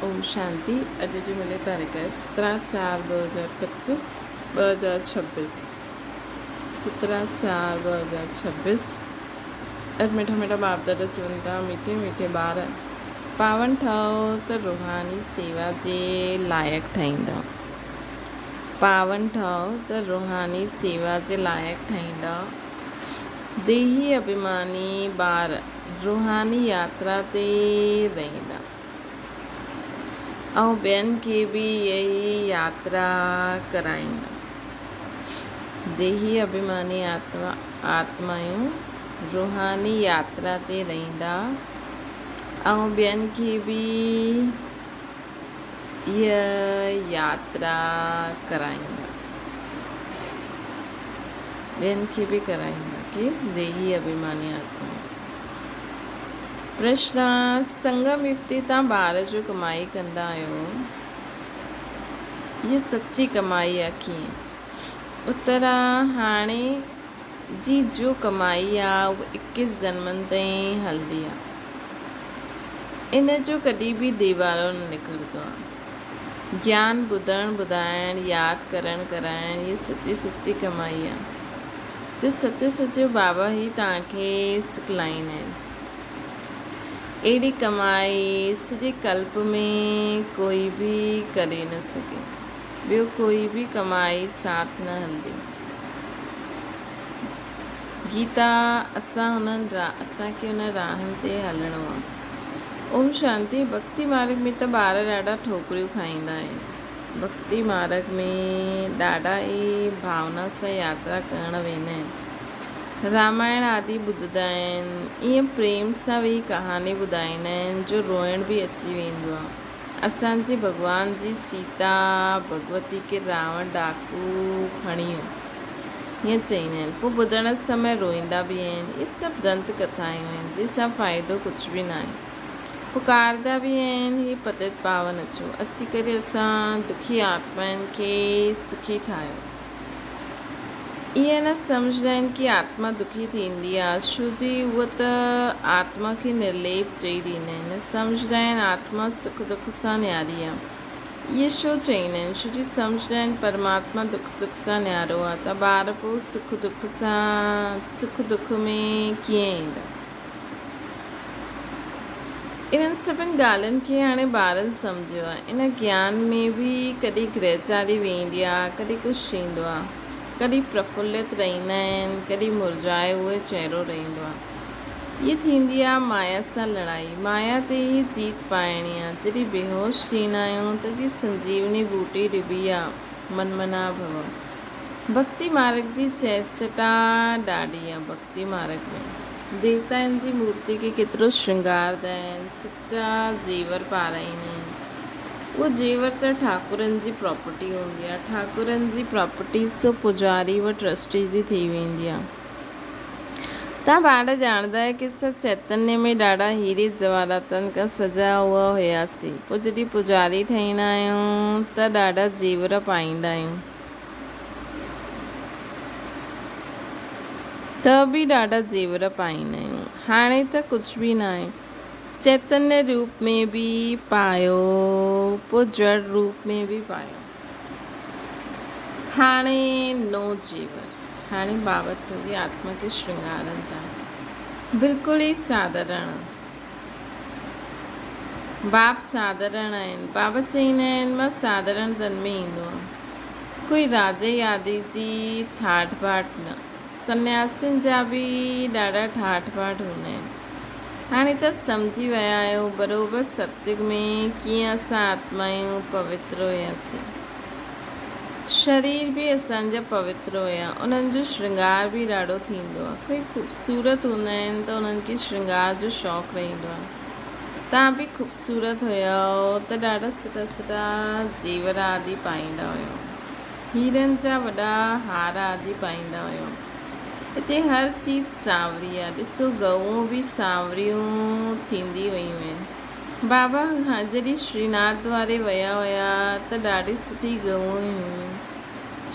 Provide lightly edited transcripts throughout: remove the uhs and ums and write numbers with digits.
ओम शांति। अॼु जी मिले तारीख़ है 17/4/2025 2026 17/4/2026। अॼु मिठा मिठा बाप दादा चवनि था मीठे मीठे ॿार पावन ठहो त रूहानी सेवा जे लाइक़ु ठहींदा। पावन ठहो त रूहानी सेवा जे लाइक़ु ठहींदा। देही अभिमानी ॿार रूहानी यात्रा ते रहंदा ऐं ॿियनि खे बि इहा ई यात्रा कराईंदा। देही अभिमानी आत्मायूं रूहानी यात्रा ते रहंदा ऐं ॿियनि खे बि इहा यात्रा कराईंदा। ॿियनि खे बि कराईंदा कि देही अभिमानी आत्मा। प्रश्न: संगम युक्ति तव्हां ॿार जो कमाई कंदा आहियो, इहा सची कमाई आहे कीअं? उत्तर: हाणे जी जो कमाई आहे उहा 21 जन्मनि ताईं हलंदी आहे। इन जो कॾहिं बि देवालो न निकिरंदो आहे। ज्ञान ॿुधणु ॿुधाइणु यादि करणु कराइणु इहा सची कमाई आहे जो सचे बाबा ई तव्हांखे सिखलाईंदा आहिनि। अहिड़ी कमाई सॼे कल्प में कोई बि करे न सघे। ॿियो कोई बि कमाई साथ न हलंदी। गीता असांखे हुन राहनि ते हलणो आहे। ओम शांति। भक्ति मार्ग में त ॿार ॾाढा ठोकरियूं खाईंदा आहिनि। भक्ति मार्ग में ॾाढा ई भावना सां यात्रा करणु वेंदा आहिनि। रामायण आदि ॿुधंदा आहिनि। ईअं प्रेम सां वेही कहानी ॿुधाईंदा आहिनि जो रोइण बि अची वेंदो आहे। असांजे भॻवान जी सीता भगवती खे रावण डाकू खणियो हीअं चईंदा आहिनि। पोइ ॿुधण समय रोईंदा बि आहिनि। इहे सभु दंत कथायूं आहिनि जंहिंसां फ़ाइदो कुझु बि न आहे। पुकारदा बि आहिनि हे पतित पावन अचो, अची करे असां दुखी आत्माउनि खे सुखी ठाहियो। इहे न सम्झंदा आहिनि कि आत्मा दुखी थींदी आहे छो जी उहा त आत्मा खे निर्लेप चई ॾींदा आहिनि। न सम्झंदा आहिनि आत्मा सुख दुख सां न्यारी आहे। इहे छो चईंदा आहिनि छो जी सम्झंदा आहिनि परमात्मा दुख सुख सां न्यारो आहे त ॿार पोइ सुख दुख में कीअं ईंदा। इन्हनि सभिनि ॻाल्हियुनि खे हाणे ॿारनि सम्झियो आहे। इन ज्ञान में बि कॾहिं ग्रहचारी वेंदी आहे, कॾहिं कुझु थींदो आहे, कॾहिं प्रफुल्लित रहंदा आहिनि, कॾहिं मुरझाए उहे चहिरो रहंदो आहे। इहा थींदी आहे माया सां लड़ाई। माया ते ई जीत पाइणी आहे। जॾहिं बेहोश थींदा आहियूं तॾहिं संजीवनी बूटी ॾिबी आहे मनमना भव। भक्ति मार्ग जी चहचटा ॾाढी आहे। भक्ति मार्ग में देवताउनि जी मूर्ति खे केतिरो श्रृंगारदा आहिनि, सचा जेवर पाराईंदा आहिनि। उहो जेवर त ठाकुरनि जी प्रॉपर्टी हूंदी आहे। ठाकुरनि जी प्रॉपर्टी सो पुजारी व ट्रस्टी जी थी वेंदी आहे। तव्हां ॿार ॼाणंदा आहियो कि असां चैतन्य में ॾाढा हीरे जवाहरातनि खां सजा हुआ हुयासीं। पोइ जॾहिं पुजारी ठहींदा आहियूं त ॾाढा जेवर पाईंदा आहियूं त बि ॾाढा जेवर पाईंदा आहियूं। हाणे त कुझु बि न आहे। चैतन्य रूप में बि पायो, पोइ जड़ रूप में बि पायो। हाणे नो जेवर। हाणे बाबा सॼी आत्मा खे श्रृंगारनि था। बिल्कुलु ई साधारण। बाप साधारण आहिनि। बाबा चईंदा आहिनि मां साधारण धन में ईंदो आहियां। कोई राजे आदि जी ठाठ बाट न। सन्यासियुनि जा बि ॾाढा ठाठ बाट हूंदा आहिनि। हाणे त सम्झी विया आहियो बराबरि सत्युग में कीअं असां आत्मायूं पवित्र हुयासीं। शरीर बि असांजा पवित्र हुया। उन्हनि जो श्रृंगार बि ॾाढो थींदो आहे। कोई ख़ूबसूरत हूंदा आहिनि त उन्हनि खे श्रृंगार जो शौक़ु रहंदो आहे। तव्हां बि ख़ूबसूरत हुयो त ॾाढा सुठा जेवर आदि पाईंदा हुयो। हीरनि जा वॾा हार आदि पाईंदा हुयो। हिते हर चीज़ सांवरी आहे। ॾिसो गऊं बि सांवरियूं थींदी वियूं आहिनि। बाबा जॾहिं श्रीनाथ द्वारे विया हुया त ॾाढी सुठी गऊं हुयूं।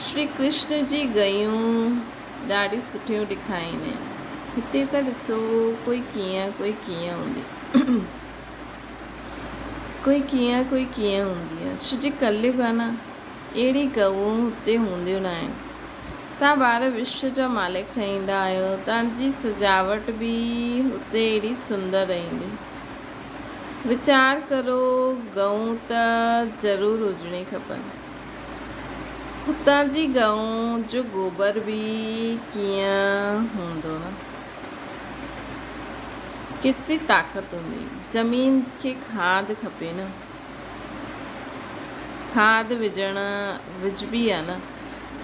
श्री कृष्ण जी गयूं ॾाढी सुठियूं ॾेखारींदा आहिनि। हिते त ॾिसो कोई कीअं हूंदी। कोई कीअं हूंदी आहे। छो जो कलयुग आहे न, अहिड़ी गऊं हुते हूंदियूं न आहिनि। तव्हां ॿार विश्व जा मालिक ठहींदा आहियो, तव्हांजी सजावट बि हुते अहिड़ी सुंदर रहंदी। वीचार करो, गऊं त ज़रूरु हुजणी खपनि। हुतां जी गऊं जो गोबर बि कीअं हूंदो न, केतिरी ताक़त हूंदी। ज़मीन खे खाद खपे न, खाद विझबी आहे न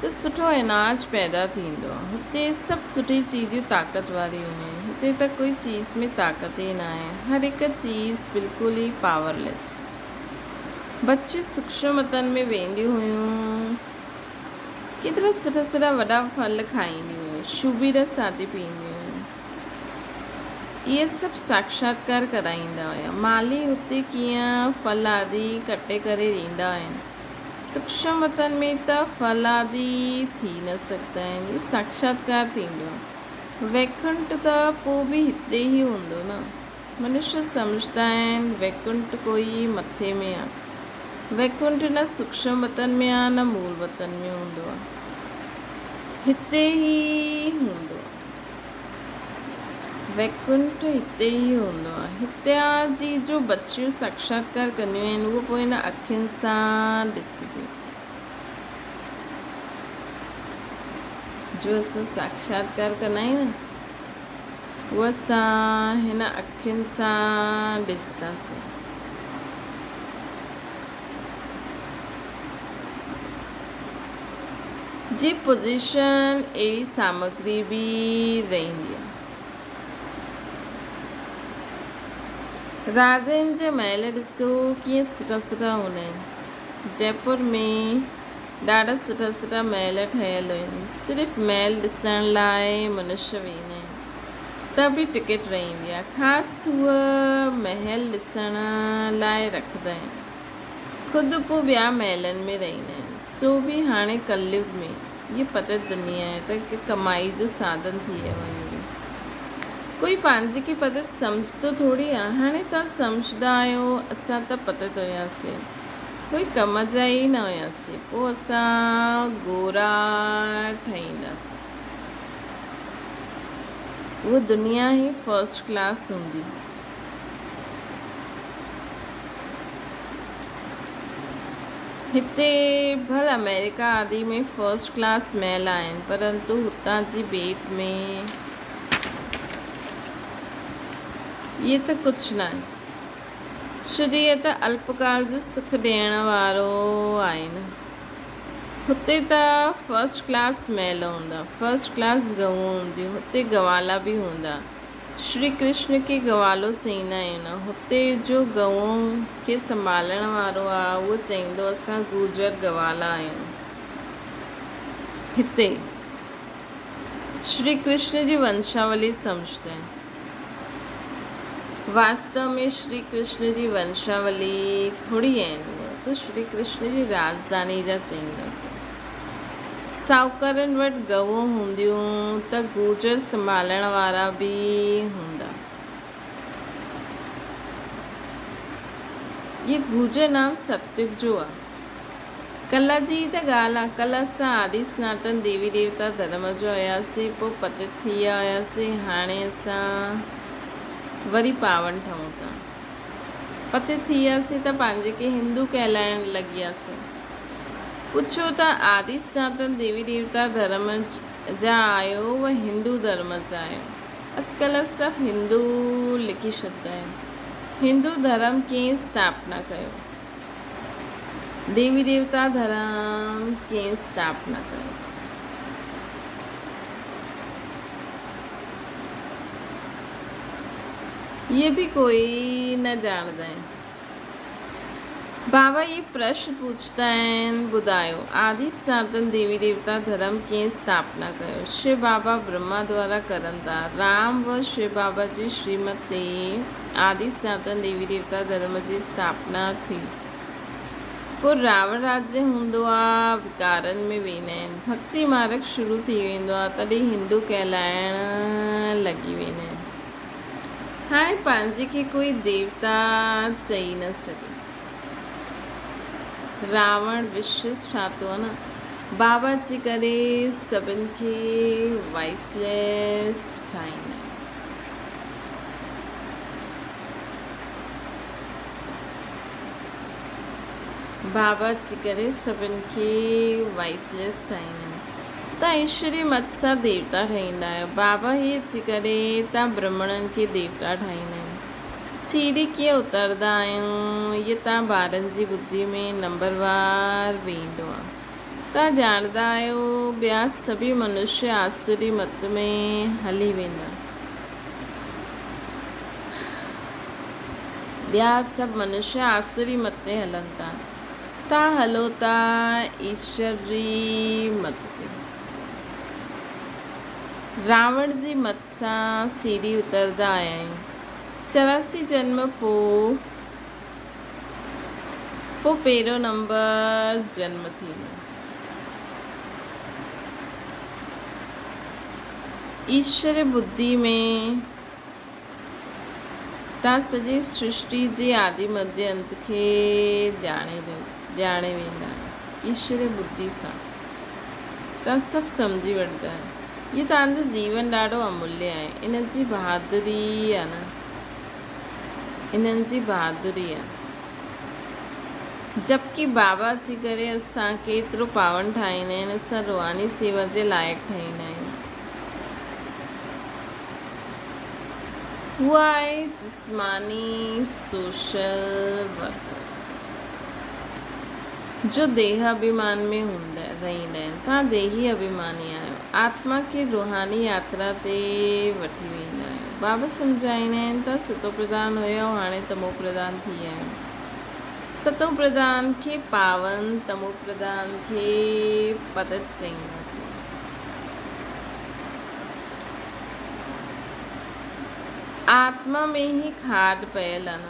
त सुठो अनाज पैदा थींदो आहे। हुते सभु सुठी चीज़ूं ताक़त वारी हूंदियूं आहिनि। हिते त कोई चीज़ में ताक़त ई न आहे, हर हिकु चीज़ बिल्कुलु ई पावरलेस। बच्चे सूक्ष्मतन में वेंदियूं हुयूं, केतिरा सुठा सुठा वॾा फल खाईंदियूं हुयूं, शुबीर सादी पींदियूं हुयूं। इहे सभु साक्षात्कार कराईंदा हुया। माली हुते कीअं फल आदि कटे करे ॾींदा आहिनि। सूक्ष्मतन में त फल आदि थी न सघंदा आहिनि, इहे साक्षात्कार थींदो आहे। वैकुंठ त पोइ बि हिते ई हूंदो न। मनुष्य सम्झंदा आहिनि वैकुंठ कोई मथे में आहे। वैकुंठ न सूक्ष्म वतन में आहे न मूल वतन में हूंदो आहे, हिते ई हूंदो आहे। वैकुंठ हिते ई हूंदो आहे। हितां जी जो बच्चियूं साक्षात्कार कंदियूं आहिनि, उहो पोइ हिन अखियुनि सां ॾिसंदियूं। जो असां साक्षात्कार कंदा आहियूं न, उहो असां हिन अखियुनि सां ॾिसंदासीं। जी पोजीशन अहिड़ी सामग्री बि रहंदी आहे। राजनि जे महल ॾिसो कीअं सुठा सुठा हूंदा आहिनि। जयपुर में ॾाढा सुठा सुठा महल ठहियल आहिनि। सिर्फ़ु महल ॾिसण लाइ मनुष्य वेंदा आहिनि, त बि टिकट रहंदी आहे। ख़ासि उहा महल ॾिसण लाइ रखंदा आहिनि, ख़ुदि पोइ ॿिया महलनि में रहंदा आहिनि। सो बि हाणे कलयुग में इहा पतत दुनिया आहे त कमाई जो साधन थी वियो आहे। कोई पंहिंजे खे पतत सम्झंदो थोरी आहे। हाणे तव्हां सम्झंदा आहियो, असां त पतत हुयासीं, कोई कम जा ई न हुयासीं। पोइ असां गोरा ठहींदासीं। उहा दुनिया ई फर्स्ट क्लास हूंदी। हिते भल अमेरिका आदि में फर्स्ट क्लास महल आहिनि, परंतु हुतां जी भेट में इहे त कुझु न आहे। छो जो इहे त अल्पकाल जो सुख ॾियण वारो आहे न। हुते त फर्स्ट क्लास महल हूंदा, फर्स्ट क्लास गऊं हूंदियूं, हुते गवाला बि हूंदा। श्री कृष्ण खे गवालो चईंदा आहिनि। हुते जो गऊं खे संभालण वारो आहे, उहो चईंदो असां गुजर गवाला आहियूं। हिते श्री कृष्ण जी वंशावली सम्झंदा आहिनि। वास्तव में श्री कृष्ण जी वंशावली थोरी आहिनि, तो श्री कृष्ण जी राजधानी जा चईंदासीं। साहूकारनि वटि गऊं हूंदियूं त गुजर संभालण वारा बि हूंदा। ये गुजर नाम सतयुग जो आहे। कल्ह जी त ॻाल्हि आहे। कल्ह असां आदि सनातन देवी देवता धर्म जो हुयासीं, पोइ पतित थी विया हुयासीं। हाणे असां वरी पावन ठहूं था। पतित थी वियासीं त पंहिंजे खे हिंदू कहलाइण लॻी वियासीं। पुछो त आदि सनातन देवी देवता धर्म जा आहियो, व हिंदू धर्म जा आहियो? अॼुकल्ह सभु हिंदू लिखी छॾंदा आहिनि। हिंदू धर्म कीअं स्थापना कयो? देवी देवता धर्म कीअं स्थापना कयो? ये भी कोई न ॼाणंदा आहिनि। बाबा ये प्रश्न पूछता आहिनि, ॿुधायो आदि सनातन देवी देवता धर्म कीअं स्थापना कयो? शिव बाबा ब्रह्मा द्वारा करनि था। राम व शिव बाबा जी श्रीमत ते आदि सनातन देवी देवता धर्म जी स्थापना थी। पोइ रावण राज्य हूंदो आहे, विकारनि में वेंदा आहिनि, भक्ति मार्ग शुरू थी वेंदो आहे, तॾहिं हिंदू कहलाइण लॻी वेंदा आहिनि। हाणे पंहिंजे खे कोई देवता चई न सघे। रावण विश्वास ठातो आहे न, बाबा जे करे सभिनि खे वॉइसलेस ठाहींदा आहिनि। बाबा जे करे सभिनि खे वॉइसलेस ठाहींदा आहिनि। तव्हां ईश्वरी मत सां देवता ठाहींदा आहियो। बाबा ही अची करे तव्हां ब्राह्मणनि खे देवता ठाहींदा आहिनि। सीढ़ी कीअं उतरंदा आहियूं इहे तव्हां ॿारनि जी ॿुधी में नंबरवार वेंदो आहे। तव्हां ॼाणंदा आहियो ॿिया सभी मनुष्य आसुरी मत में हली वेंदा। ॿिया सभु मनुष्य आसुरी मत ते हलनि था। तव्हां हलो था ईश्वरी मत ते। रावण जी मत सां सीढ़ी उतरंदा आया आहियूं। 84 जन्म पोइ पहिरियों नंबर जन्म थींदो। ईश्वर बुद्धि में तव्हां सॼी सृष्टि जे आदि मध्य अंत खे ॼाणे वेंदा आहियो। ईश्वर बुद्धि सां तव्हां सभु सम्झी वठंदा आहियो। ये तव्हांजो जीवन ॾाढो अमूल्य आहे। इन जी बहादुरी आहे न, इन्हनि जी बहादुरी आहे। जबकि बाबा जी करे असांखे एतिरो पावन ठाहींदा आहिनि, असां रूहानी सेवा जे लाइक़ु ठाहींदा आहियूं। हू आहे जिस्मानी सोशल वर्कर जो देह अभिमान में रहंदा आहिनि। तव्हां देही अभिमानी आहियो। आत्मा खे रूहानी यात्रा ते वठी वेंदा आहियो। बाबा सम्झाईंदा आहिनि त सतो प्रधान हुयो, हाणे तमो प्रधान थी विया आहियो। सतो प्रधान खे पावन, तमो प्रधान खे पतित चईंदासीं। आत्मा में ही खाद पयल आहे न,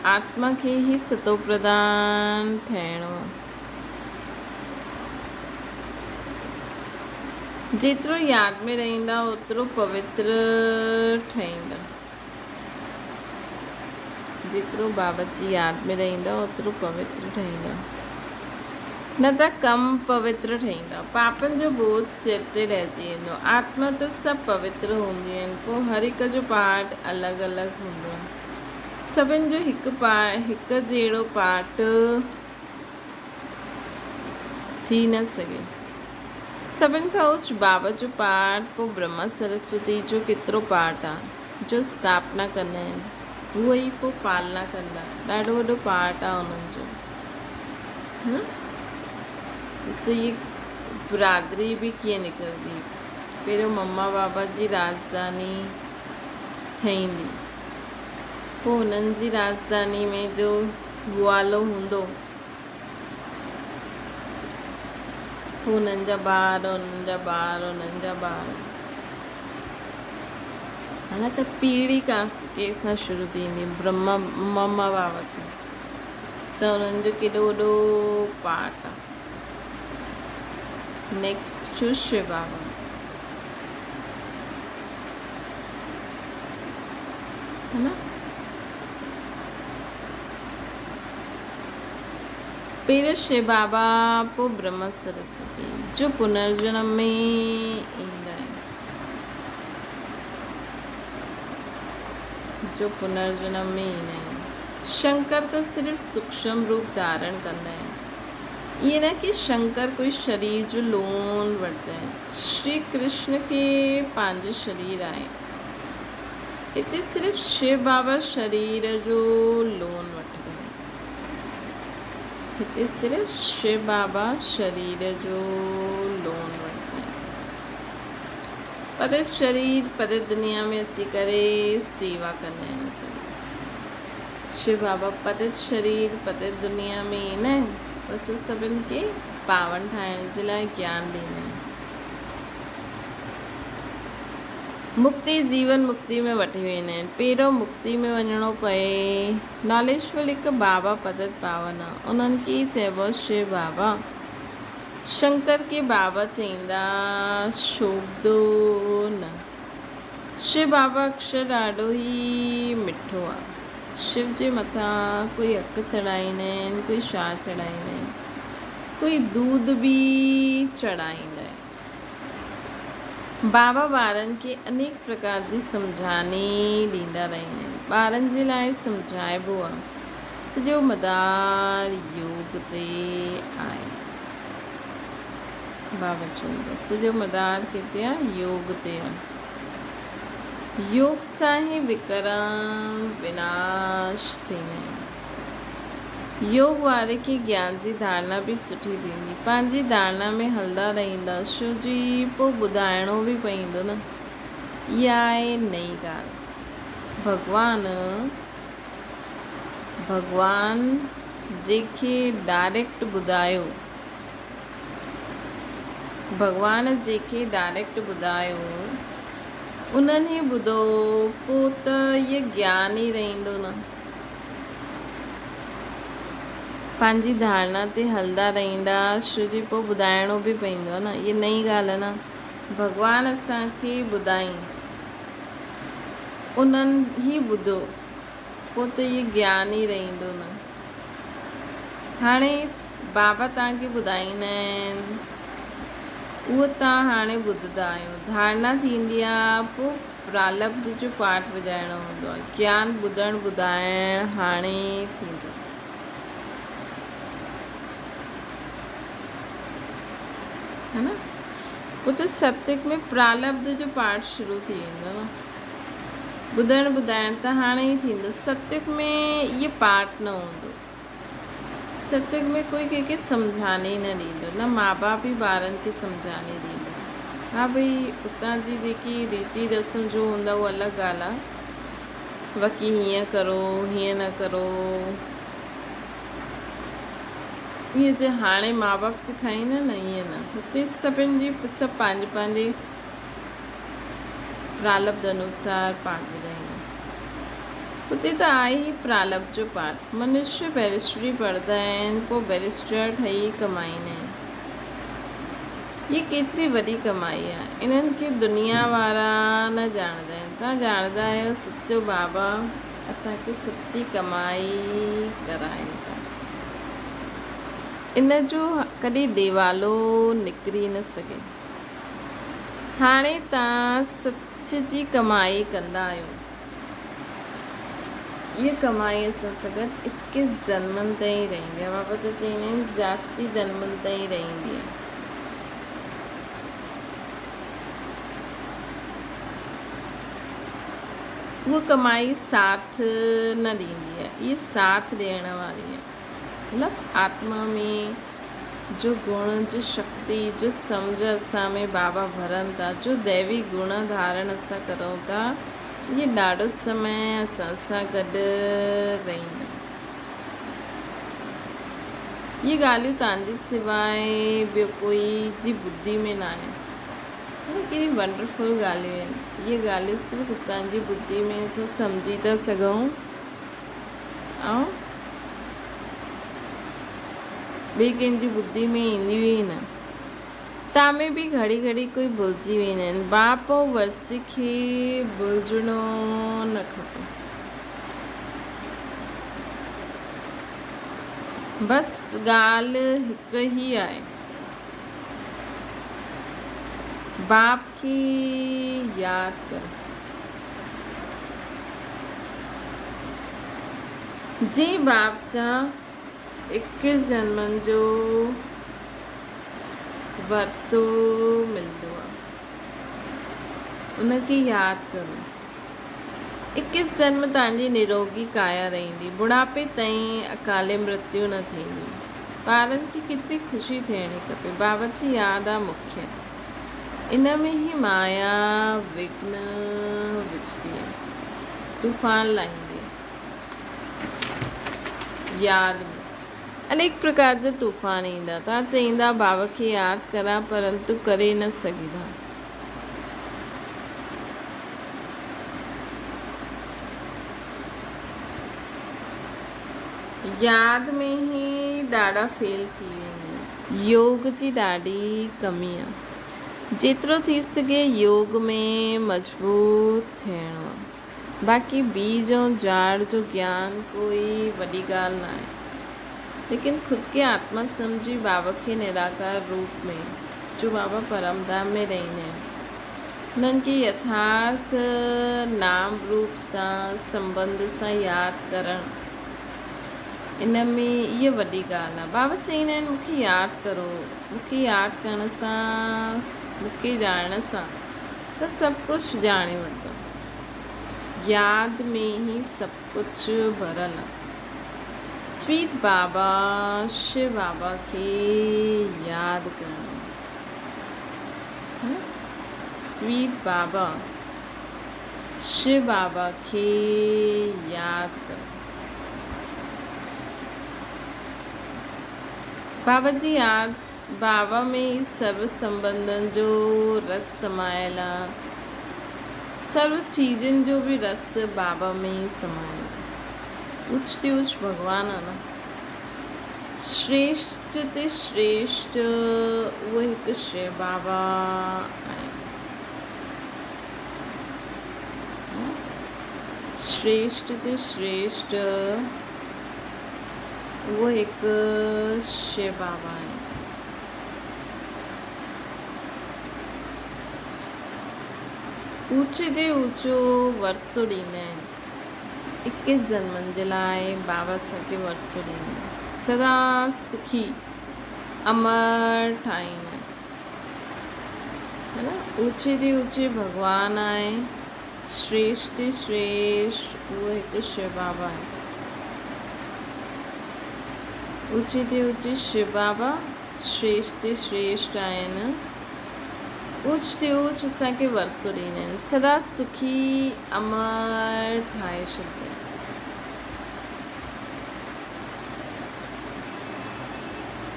आत्मा खे ही सतो प्रधान ठहिणो आहे। जेतिरो यादि में रहंदा ओतिरो पवित्र ठहींदा। जेतिरो बाबा जी यादि में रहंदा ओतिरो पवित्र ठहींदा, न त कम पवित्र ठहींदा। पापनि जो बोझ सिर ते रहिजी वेंदो। आत्मा त सभु पवित्र हूंदियूं आहिनि। पोइ हर हिक जो पार्ट अलॻि अलॻि हूंदो आहे। सभिनि जो हिकु जहिड़ो पार्ट थी न सघे। सभिनि खां उच्च बाबा जो पार्ट, पोइ ब्रह्मा सरस्वती जो केतिरो पार्ट आहे जो स्थापना कंदा आहिनि। उहो ई पोइ पालना कंदा। ॾाढो वॾो पार्ट आहे उन्हनि जो, है न। ॾिसो ये बिरादरी बि कीअं निकिरंदी। पहिरियों मम्मा बाबा जी राजधानी ठहींदी, पोइ हुननि जी राजधानी में जो ग्वालो हूंदो, पोइ हुननि जा ॿार, हुननि जा ॿार, हुननि जा ॿार, हाणे त पीढ़ी कंहिंसां शुरू थींदी, ब्रह्मा मम्मा बाबा सां। त हुननि जो केॾो वॾो पार्ट आहे। नेक्स्ट शिव बाबा, है ना। पहिरियों शिव बाबा, पोइ ब्रह्मा सरस्वती जो पुनर्जन्म में ईंदा आहिनि, जो पुनर्जन्म में ईंदा आहिनि। शंकर त सिर्फ़ु सूक्ष्म रूप धारण कंदा आहिनि। ईअं न कि शंकर कोई शरीर जो लोन वठंदा आहिनि। श्री कृष्ण खे पंहिंजो शरीर आहे। हिते सिर्फ़ु शिव बाबा शरीर जो लोन वठंदा आहिनि। हिते सिर्फ़ु शिव बाबा शरीर जो लोन वठंदा आहिनि। पतित शरीर पतित दुनिया में अची करे सेवा कंदा आहिनि। शिव बाबा पतित शरीर पतित दुनिया में ईंदा आहिनि, बसि सभिनि खे पावन ठाहिण जे लाइ ज्ञान ॾींदा आहिनि। मुक्ति जीवन मुक्ति में वठी वेंदा आहिनि। पहिरियों मुक्ति में वञिणो पए। नॉलेजफुल हिकु बाबा पतित पावन आहे, उन्हनि खे चइबो शिव बाबा। शंकर खे बाबा चईंदा शोभदो न। शिव बाबा अक्षर ॾाढो ई मिठो आहे। शिव जे मथां कोई अक चढ़ाईंदा आहिनि, कोई छा चढ़ाईंदा आहिनि, कोई दूध बि चढ़ाईंदा आहिनि। बाबा ॿारनि खे अनेक प्रकार जी सम्झानी ॾींदा रहंदा आहिनि। ॿारनि जे लाइ सम्झाइबो आहे, सॼो मदार योग ते आहे। बाबा चवंदा सॼो मदार किथे आहे? योग ते आहे। योग सां ई विकर्म विनाश थींदा आहिनि। योग वारे खे ज्ञान जी धारणा बि सुठी थींदी, पंहिंजी धारणा में हलंदा रहंदा, छो जी पोइ ॿुधाइणो बि पवंदो न। इहा आहे नई ॻाल्हि। भॻवान जंहिंखे डायरेक्ट ॿुधायो, उन्हनि ई ॿुधो, पोइ त इहो ज्ञान ई रहंदो न। पंहिंजी धारणा ते हलंदा रहंदा, छो जी पोइ ॿुधाइणो बि पवंदो आहे न। इहा नई ॻाल्हि आहे न। भॻवानु असांखे ॿुधाई, उन्हनि ई ॿुधो, पोइ त इहो ज्ञान ई रहंदो न। हाणे बाबा तव्हांखे ॿुधाईंदा आहिनि, उहो तव्हां हाणे ॿुधंदा आहियो। धारणा थींदी आहे, पोइ प्रारब्ध जो पाठ विझाइणो हूंदो आहे। ज्ञान ॿुधणु ॿुधाइणु हाणे थींदो है न। पोइ त सत्युग में प्रारब्ध जो पाठ शुरू थी वेंदो न। ॿुधणु ॿुधाइणु त हाणे ई थींदो। सत्युग में इहो पाठ न हूंदो। सत्युग में कोई कंहिंखे सम्झाने न ॾींदो, न माउ बाप ई ॿारनि खे सम्झाने ॾींदो। हा भई, उतां जी जेकी रीति रस्म जो हूंदा उहा अलॻि ॻाल्हि आहे, बाक़ी हीअं करो, हीअं न करो, ईअं जे हाणे माउ बाप सेखारींदा न, ईअं न। हुते सभु पंहिंजे प्रारब्ध अनुसार पाठ ॿुधाईंदा। हुते त आहे ई प्रारब्ध जो पाठ। मनुष्य बैरिस्ट्री पढ़ंदा आहिनि, पोइ बैरिस्टर ठही कमाईंदा आहिनि। ये केतिरी वॾी कमाई आहे, इन्हनि खे दुनिया वारा न ॼाणंदा आहिनि। तव्हां ॼाणंदा आहियो सचो बाबा असांखे सची कमाई कराइनि था। इन जो कॾहिं देवालो निकिरी न सघे। हाणे तव्हां सच जी कमाई कंदा आहियो। इहा कमाई असां सां गॾु 21 जन्मनि ताईं रहंदी आहे। बाबा त चवंदा आहिनि जास्ती जन्मनि ताईं रहंदी आहे। उहा कमाई साथ न ॾींदी आहे, इहा साथ ॾियण वारी आहे। मतिलबु आत्मा में जो गुण, जो शक्ति, जो सम्झ असां में बाबा भरनि था, जो दैवी गुण धारण असां करूं था, इहे ॾाढो समय असां सां गॾु रहंदा। इहे ॻाल्हियूं तव्हांजे सवाइ ॿियो कोई जी ॿुधी में न आहे। कहिड़ी वंडरफुल ॻाल्हियूं आहिनि। इहे ॻाल्हियूं सिर्फ़ु असांजी ॿुधी में असां सम्झी था सघूं, ऐं ॿिए कंहिंजी ॿुधी में ईंदियूं ई न। तव्हां में बि घड़ी घड़ी कोई भुलिजी वेंदा आहिनि। बाप ऐं वर्सी खे भुलिजणो न खपे। बसि ॻाल्हि हिकु ई आहे, बाप खे यादि करो। जे बाप सां 21 जन्मनि जो वरसो मिलंदो आहे, उनखे यादि करो। 21 जन्म तव्हांजी निरोगी काया रहंदी, बुढ़ापे ताईं अकाले मृत्यु न थींदी। ॿारनि खे केतिरी ख़ुशी थियणी खपे। बाबा जी यादि आहे मुख्य। इन में ई माया विघ्न विझदी आहे, तूफ़ान लाहींदी आहे। यादि में अनेक प्रकार जा तूफ़ान ईंदा। तव्हां चईंदा बाबा खे यादि करा, परंतु करे न सघंदा। यादि में ई ॾाढा फेल थी वेंदा। योग जी ॾाढी कमी आहे। जेतिरो थी सघे योग में मज़बूत थियणो आहे। बाक़ी बीज ऐं झाड़ जो ज्ञान कोई वॾी ॻाल्हि न आहे, लेकिन ख़ुदि खे आत्मा सम्झी बाबा खे निराकार रूप में, जो बाबा परमधाम में रहंदा आहिनि, उन्हनि खे यथार्थ नाम रूप सां संबंध सां यादि करणु, इन में इहा वॾी ॻाल्हि आहे। बाबा चवंदा आहिनि मूंखे यादि करो, मूंखे यादि करण सां, मूंखे ॼाणण सां त सभु कुझु ॼाणे वठंदो। यादि में ई सभु कुझु भरियलु आहे। स्वीट बाबा शिव बाबा खे यादि करणु, स्वीट बाबा शिव बाबा खे यादि करणु। बाबा जी यादि, बाबा में ई सर्व संबंधनि जो रस समायल आहे, सर्व चीज़ुनि जो बि रस बाबा में ई समायल आहे। उच ते उच भॻवानु आहे न, श्रेष्ठ ते श्रेष्ठ उहो हिकु शिव बाबा आहे। श्रेष्ठ ते श्रेष्ठ उहो हिकु शिव बाबा आहे। ऊचे ते ऊचो वरसो ॾींदा आहिनि, 21 जन्मनि जे लाइ बाबा असांखे वरसो ॾींदा आहिनि, सदा सुखी अमर ठाहींदा आहिनि, है न। ऊचे ते ऊचे भॻवानु आहे, श्रेष्ठ ते श्रेष्ठ उहो हिकु शिव बाबा आहे। ऊचे ते ऊचे शिव बाबा श्रेष्ठ ते श्रेष्ठ आहिनि, ऊच ते ऊच असांखे वरसो ॾींदा आहिनि, सदा सुखी अमर ठाहे छॾींदा आहिनि।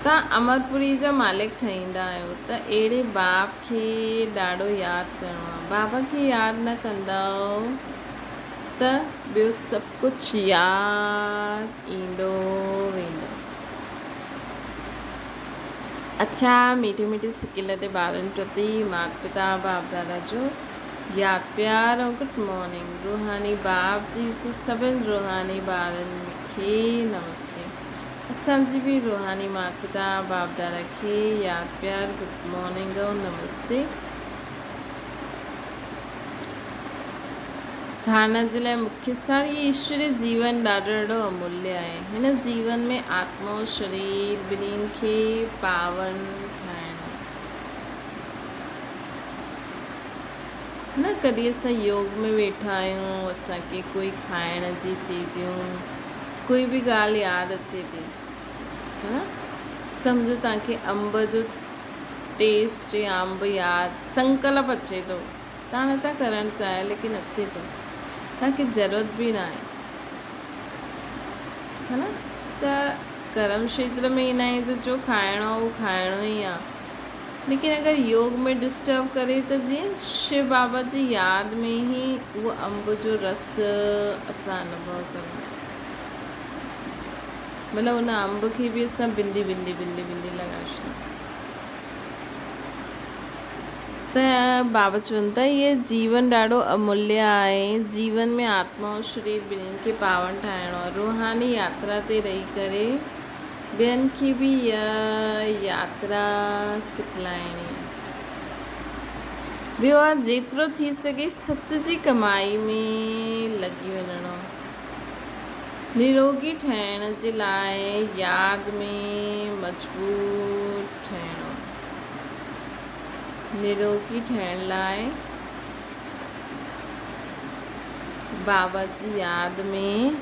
तव्हां अमरपुरी जा मालिक ठहींदा आहियो त अहिड़े बाप खे ॾाढो यादि करिणो आहे। बाबा खे यादि न कंदव त ॿियो सभु कुझु यादि ईंदो वेंदो। अच्छा, मीठे मीठे सिकिल ते ॿारनि प्रति माता पिता बाप दादा जो यादि प्यार ऐं गुड मॉर्निंग। रूहानी बाप जी सभिनि रूहानी ॿारनि खे नमस्ते। असांजी बि रूहानी माता पिता बाप दादा खे यादि प्यार गुड मॉर्निंग ऐं नमस्ते। धारणा जे लाइ मुख्य सार, ये ईश्वरीय जीवन ॾाढो अमूल्य आहे। हिन जीवन में आत्मा और शरीर ॿिन्हिनि खे पावन ठाहिणो। न कॾहिं असां योग में वेठा आहियूं, असांखे कोई खाइण जी चीज़ूं, कोई बि ॻाल्हि यादि अचे थी, है न। सम्झो तव्हांखे अंब जो टेस्ट या अंब यादि, संकल्प अचे थो, तव्हां नथा करणु चाहियो लेकिन अचे थो, तव्हांखे ज़रूरत बि न आहे, है न। त कर्म क्षेत्र में ईंदा आहियूं त जो खाइणो आहे उहो खाइणो ई आहे, लेकिन अगरि योग में डिस्टर्ब करे त जीअं शिव बाबा जी यादि में ई उहो अंब जो रस असां अनुभव करूं, मतिलबु उन अंब खे बि असां बिंदी बिंदी बिंदी बिंदी लॻाए छॾियूं। त बाबा चवनि था इहे जीवन ॾाढो अमूल्य आहे। जीवन में आत्मा और शरीर ॿिन्हिनि खे पावन ठाहिणो आहे। रूहानी यात्रा ते रही करे ॿियनि खे बि इहा यात्रा सिखलाइणी आहे। ॿियो आहे जेतिरो थी सघे सच जी कमाई में लॻी वञिणो। निरोगी ठहिण जे लाइ यादि में मजबूत ठहिणो। निरोगी ठहिण लाइ बाबा जी यादि में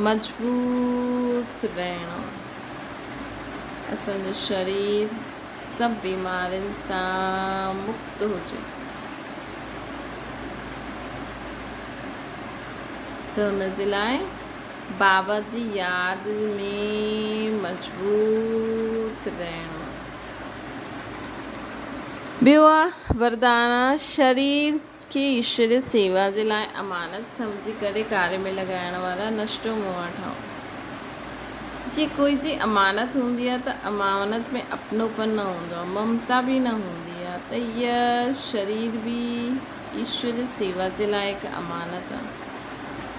मजबूत रहणो। असांजो शरीर सभु बीमारियुनि सां मुक्त हुजे, त हुन जे लाइ बाबा जी यादि में मजबूत रहणो। ॿियो आहे वरदान, शरीर खे ईश्वरीय सेवा जे लाइ अमानत सम्झी करे कार्य में लॻाइण वारा नष्टो मुआ ठाहो। जीअं कोई जी अमानत हूंदी आहे त अमानत में अपनोपन न हूंदो आहे, ममता बि न हूंदी आहे, त इहा शरीर बि ईश्वरीय सेवा जे लाइ हिकु अमानत आहे।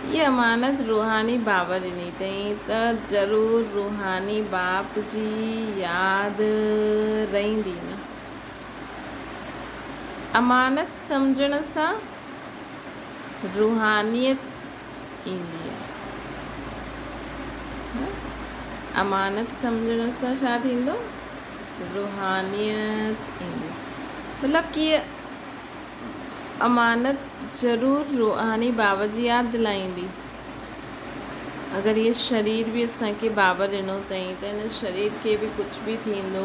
ये अमानत रूहानी बाबा ॾिनी अथई त ज़रूरु रूहानी बाप जी यादि रहंदी न। अमानत सम्झण सां रूहानियत ईंदी आहे। अमानत सम्झण सां छा थींदो? रूहानियत ईंदी। मतिलबु कि अमानत ज़रूरु रूहानी बाबा जी यादि दिलाईंदी। अगरि ये शरीर बि असांखे बाबा ॾिनो अथई त हिन शरीर खे बि कुझु बि थींदो,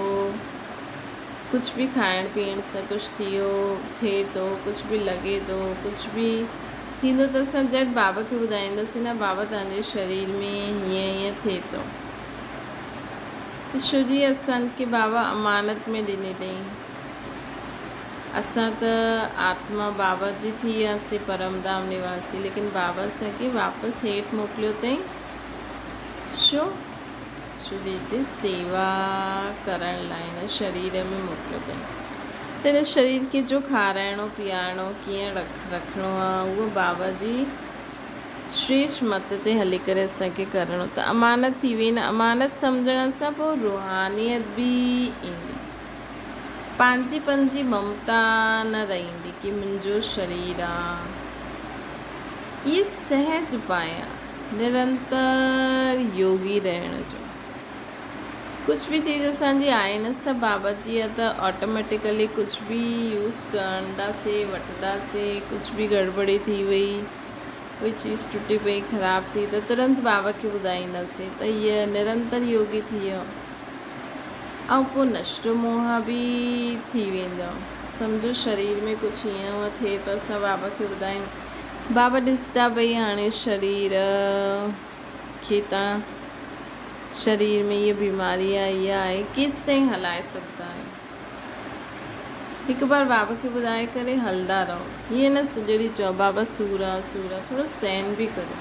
कुझु बि खाइण पीअण सां कुझु थिए थो, कुझु बि लॻे थो, कुझु बि थींदो त असां झटि बाबा खे ॿुधाईंदासीं न, बाबा तव्हांजे शरीर में हीअं थिए थो। त छो जी असांखे बाबा अमानत में ॾिनी अथई। असां त आत्मा बाबा जी थी वियासीं, परमधाम निवासी, लेकिन बाबा असांखे वापसि हेठि मोकिलियो अथई। छो जी हिते सेवा करण लाइ हिन शरीर में मोकिलियो अथई। त हिन शरीर खे जो खाराइणो पीआरिणो कीअं रखिणो आहे, उहो बाबा जी श्रेष्ठ मत ते हली करे असांखे करिणो। त अमानत थी वई न। अमानत सम्झण सां पोइ रूहानियत बि ईंदी। पंहिंजी ममता न रहंदी कि मुंहिंजो शरीर आहे। इहे सहज उपाय आहे निरंतर योगी रहण जो। कुझु बि चीज़ असांजी आहे न, सभु बाबा जी आहे, त ऑटोमेटिकली कुझु बि यूज़ कंदासीं, वठंदासीं। कुझु बि गड़बड़ी थी वई, कोई चीज़ टुटी पई, ख़राबु थी, त तुरंत बाबा खे ॿुधाईंदासीं। त हीअ निरंतर योगी थी वियो। ऐं पोइ नष्ट मोह बि थी वेंदो। सम्झो शरीर में कुझु हीअं थिए त असां बाबा खे ॿुधायूं, बाबा ॾिसंदा भई हाणे शरीर खे तव्हां शरीर में ये बीमारी आहे, इहा आहे, केसि ताईं हलाए सघंदा आहियो। हिकु बार बाबा खे ॿुधाए करे हलंदा रहो। हीअं न सॼो ॾींहुं चओ बाबा सूर आहे सूर आहे, थोरो सहन बि करो।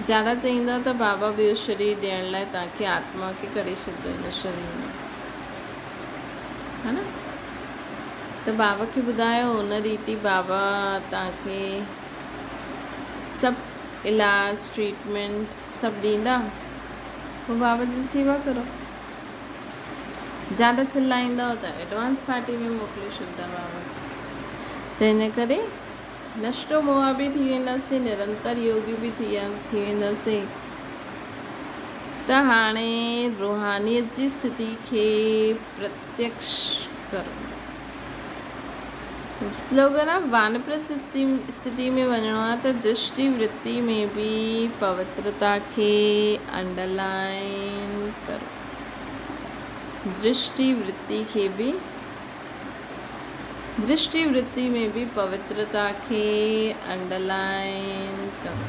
ज़्यादा चईंदव त बाबा ॿियो शरीर ॾियण लाइ तव्हांखे आत्मा खे करे छॾींदो हिन शरीर में, हा न। त बाबा खे ॿुधायो, उन रीति बाबा तव्हांखे सभु इलाज ट्रीटमेंट सभु ॾींदा। पोइ बाबा जी सेवा करो। ज़्यादा चिल्लाईंदव त एडवांस पार्टी में मोकिले छॾींदा बाबा खे। त हिन करे नष्टो मोह बि थी वेंदासीं, निरंतर योगी बि थी वेंदासीं। त हाणे रूहानियत जी स्थिति खे प्रत्यक्ष करो। स्लोगन आहे वानप्रस्थ स्थिति में वञिणो आहे त दृष्टि वृत्ति में बि पवित्रता खे अंडरलाइन करो। दृष्टि वृत्ति में भी पवित्रता खे अंडरलाइन करो।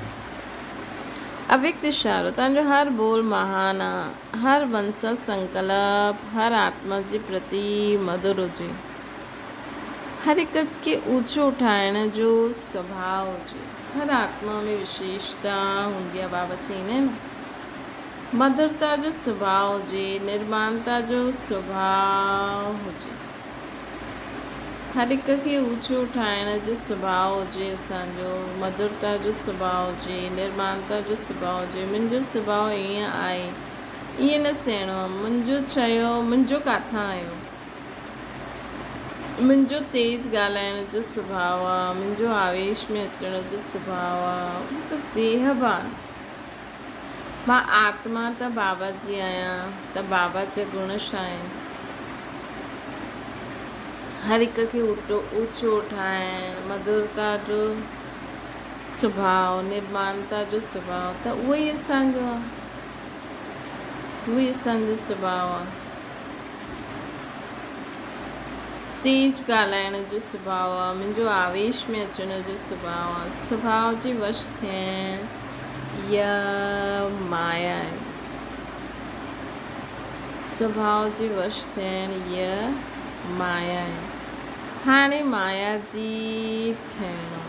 अव्यक्त इशारो, तव्हांजो हर बोल महान आहे, हर मन सां संकल्प हर आत्मा जे प्रति मधुर हुजे, हर हिक खे ऊंचो उठाइण जो स्वभाव हुजे। हर आत्मा में विशेषता हूंदी आहे, बाबा चईंदा आहिनि न। मधुरता जो स्वभाव हुजे, निर्माणता जो स्वभाव हुजे, हर हिक खे ऊंचो उठाइण जो स्वभाव हुजे असांजो, मधुरता जो स्वभाव हुजे, निर्माणता जो स्वभाव हुजे। मुंहिंजो स्वभाव ईअं आहे, ईअं न चइणो आहे मुंहिंजो चयो, मुंहिंजो किथां आयो। मुंहिंजो तेज़ ॻाल्हाइण जो स्वभाव आहे, मुंहिंजो आवेश में अचण जो स्वभाव आहे। त देहभान, मां आत्मा त बाबा जी आहियां, त बाबा जा गुण छा आहिनि। हर हिक खे ऊंचो उठाइण, मधुरता जो स्वभाव, निर्माणता जो स्वभाव, त उहो ई असांजो आहे, उहो ई असांजो स्वभाव आहे। तेज ॻाल्हाइण जो स्वभाव आहे, मुंहिंजो आवेश में अचण जो स्वभाव आहे। स्वभाव जे वश थियण इहा माया आहे, स्वभाव जे वश थियण इहा माया आहे। हाणे माया जी ठहिणो,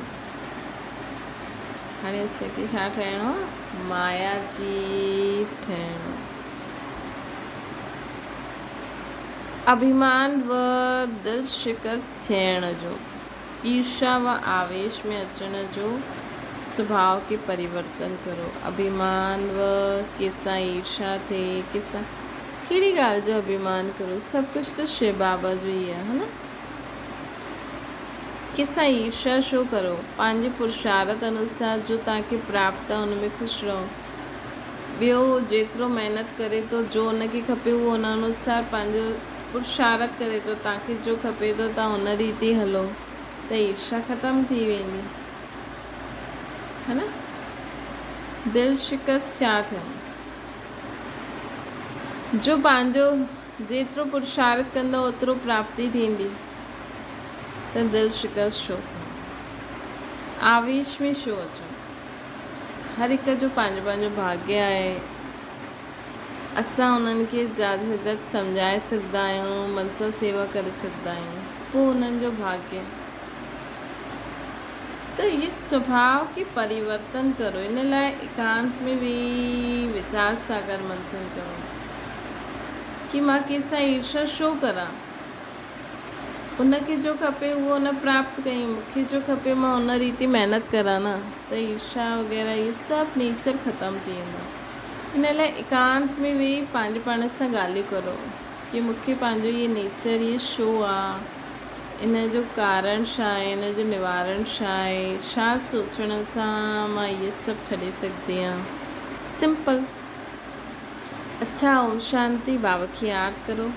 हाणे असांखे छा ठहिणो आहे, माया जी ठहिणो। अभिमान व दिल शिकस्त थियण जो, ईर्षा व आवेश में अचण जो सुभाव के परिवर्तन करो। अभिमान व केसा ईर्षा थे केसा कहिड़ी ॻाल्हि जो अभिमान करो, सब कुछ तो शिव बाबा जो ही है ना। केसा ईर्षा शो करो, पंहिंजे पुरुषार्थ अनुसार जो तव्हांखे प्राप्त आहे हुन में ख़ुशि रहो। ॿियो जेतिरो महिनत करे थो, जो हुनखे खपे उहो हुन अनुसार पंहिंजो पुरुषार्थ करे थो, तव्हांखे जो खपे थो तव्हां हुन रीति हलो त ईर्षा ख़तमु थी वेंदी, है न। दिलि शिकस्त छा थियो, जो पंहिंजो जेतिरो पुरुषार्थ कंदो ओतिरो प्राप्ति थींदी, त दिलि शिकस्त छो थियो, आवेश में छो अचो। हर हिक जो पंहिंजो पंहिंजो भाग्य आहे। असां उन्हनि खे ज़्यादा से ज़्यादा सम्झाए सघंदा आहियूं, मन सां सेवा करे सघंदा आहियूं, पोइ उन्हनि जो भाग्य। तो ये स्वभाव के परिवर्तन करो, इन लाइ एकांत में वेही विचार सागर मंथन करो कि मां कंहिंसां ईर्षा छो करां। उनखे जो खपे उहो न प्राप्त कई, मूंखे जो खपे मां उन रीति महिनत करां न, त ईर्षा वग़ैरह ये सभु नेचर ख़तमु थी वेंदो। इन लाइ एकांत में वेही पंहिंजे पाण सां ॻाल्हियूं करो कि मूंखे पंहिंजो ये नेचर ये छो आहे, इन जो कारण छा आहे, इन जो निवारण छा आहे, छा सोचण सां मां इहे सभु छॾे सघंदी आहियां। सिंपल। अच्छा, ओम शांति। बाबा खे यादि करो।